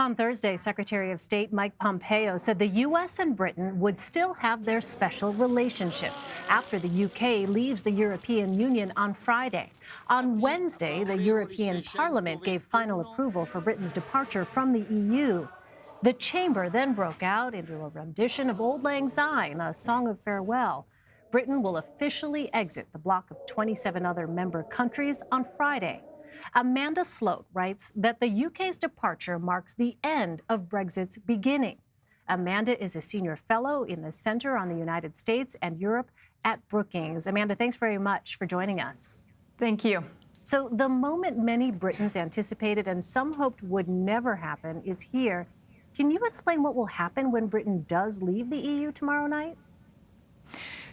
On Thursday, Secretary of State Mike Pompeo said the U.S. and Britain would still have their special relationship after the U.K. leaves the European Union on Friday. On Wednesday, the European Parliament gave final approval for Britain's departure from the EU. The chamber then broke out into a rendition of Auld Lang Syne, a song of farewell. Britain will officially exit the bloc of 27 other member countries on Friday. Amanda Sloat writes that the UK's departure marks the end of Brexit's beginning. Amanda is a senior fellow in the Center on the United States and Europe at Brookings. Amanda, thanks very much for joining us. Thank you. So the moment many Britons anticipated and some hoped would never happen is here. Can you explain what will happen when Britain does leave the EU tomorrow night?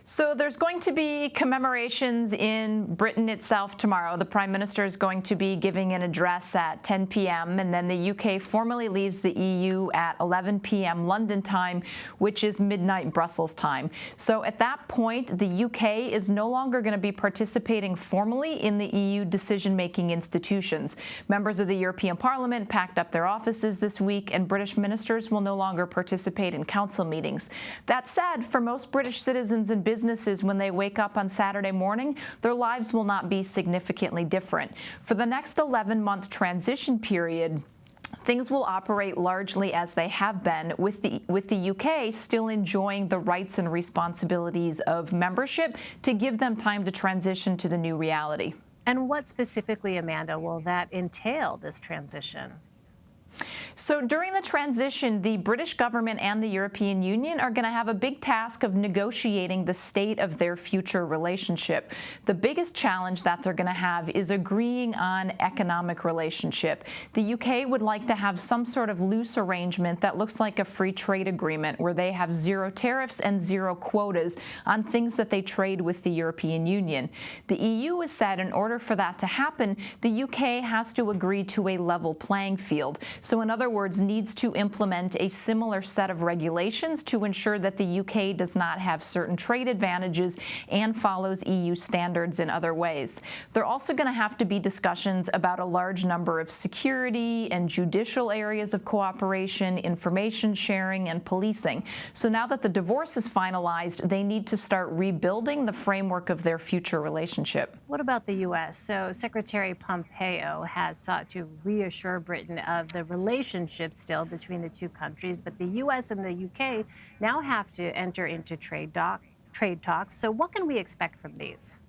So there's going to be commemorations in Britain itself tomorrow. The Prime Minister is going to be giving an address at 10 p.m. and then the UK formally leaves the EU at 11 p.m. London time, which is midnight Brussels time. So at that point, the UK is no longer going to be participating formally in the EU decision-making institutions. Members of the European Parliament packed up their offices this week, and British ministers will no longer participate in council meetings. That said, for most British citizens and businesses, when they wake up on Saturday morning, their lives will not be significantly different. For the next 11-month transition period, things will operate largely as they have been, with the UK still enjoying the rights and responsibilities of membership to give them time to transition to the new reality. And what specifically, Amanda, will that entail, this transition? So during the transition, the British government and the European Union are going to have a big task of negotiating the state of their future relationship. The biggest challenge that they're going to have is agreeing on economic relationship. The UK would like to have some sort of loose arrangement that looks like a free trade agreement where they have zero tariffs and zero quotas on things that they trade with the European Union. The EU has said in order for that to happen, the UK has to agree to a level playing field. So in other words, needs to implement a similar set of regulations to ensure that the UK does not have certain trade advantages and follows EU standards in other ways. There are also going to have to be discussions about a large number of security and judicial areas of cooperation, information sharing, and policing. So now that the divorce is finalized, they need to start rebuilding the framework of their future relationship. What about the U.S.? So Secretary Pompeo has sought to reassure Britain of the relationship still between the two countries, but the U.S. and the U.K. now have to enter into trade talks. So what can we expect from these?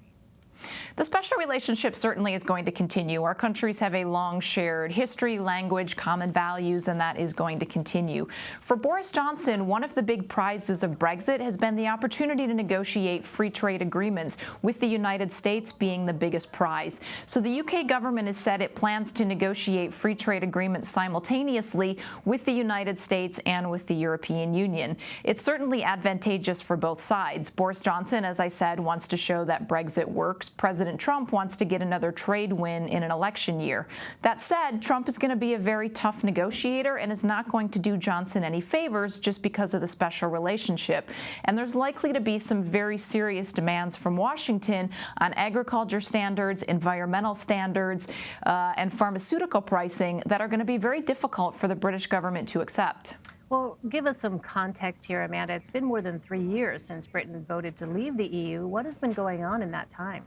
The special relationship certainly is going to continue. Our countries have a long shared history, language, common values, and that is going to continue. For Boris Johnson, one of the big prizes of Brexit has been the opportunity to negotiate free trade agreements, with the United States being the biggest prize. So the UK government has said it plans to negotiate free trade agreements simultaneously with the United States and with the European Union. It's certainly advantageous for both sides. Boris Johnson, as I said, wants to show that Brexit works. President Trump wants to get another trade win in an election year. That said, Trump is going to be a very tough negotiator and is not going to do Johnson any favors just because of the special relationship. And there's likely to be some very serious demands from Washington on agriculture standards, environmental standards, and pharmaceutical pricing that are going to be very difficult for the British government to accept. Well, give us some context here, Amanda. It's been more than 3 years since Britain voted to leave the EU. What has been going on in that time?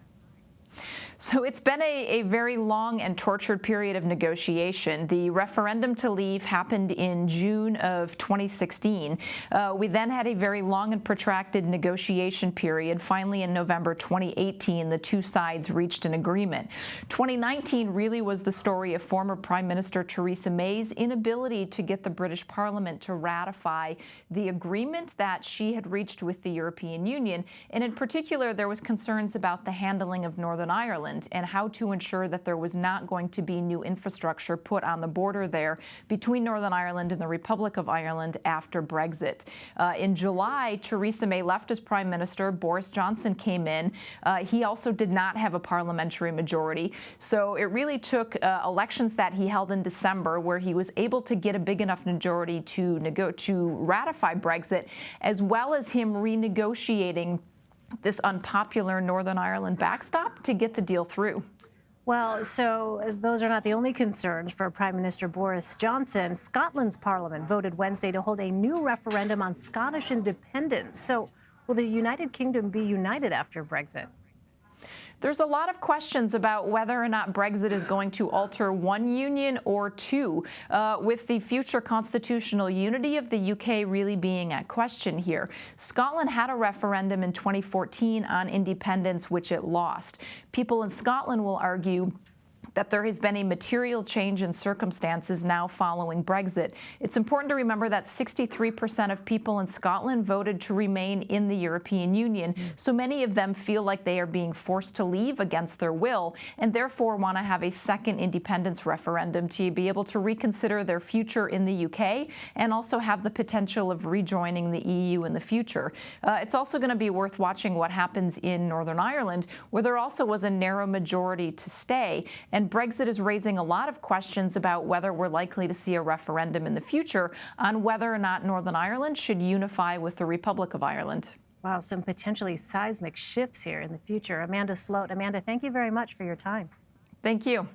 So it's been a very long and tortured period of negotiation. The referendum to leave happened in June of 2016. We then had a very long and protracted negotiation period. Finally, in November 2018, the two sides reached an agreement. 2019 really was the story of former Prime Minister Theresa May's inability to get the British Parliament to ratify the agreement that she had reached with the European Union. And in particular, there was concerns about the handling of Northern Ireland and how to ensure that there was not going to be new infrastructure put on the border there between Northern Ireland and the Republic of Ireland after Brexit. In July, Theresa May left as Prime Minister. Boris Johnson came in. He also did not have a parliamentary majority. So it really took elections that he held in December, where he was able to get a big enough majority to ratify Brexit, as well as him renegotiating this unpopular Northern Ireland backstop to get the deal through. Well, so those are not the only concerns for Prime Minister Boris Johnson. Scotland's parliament voted Wednesday to hold a new referendum on Scottish independence. So will the United Kingdom be united after Brexit? There's a lot of questions about whether or not Brexit is going to alter one union or two, with the future constitutional unity of the UK really being at question here. Scotland had a referendum in 2014 on independence, which it lost. People in Scotland will argue that there has been a material change in circumstances now following Brexit. It's important to remember that 63% of people in Scotland voted to remain in the European Union, so many of them feel like they are being forced to leave against their will and therefore want to have a second independence referendum to be able to reconsider their future in the UK and also have the potential of rejoining the EU in the future. It's also going to be worth watching what happens in Northern Ireland, where there also was a narrow majority to stay. And Brexit is raising a lot of questions about whether we're likely to see a referendum in the future on whether or not Northern Ireland should unify with the Republic of Ireland. Wow, some potentially seismic shifts here in the future. Amanda Sloat. Amanda, thank you very much for your time. Thank you.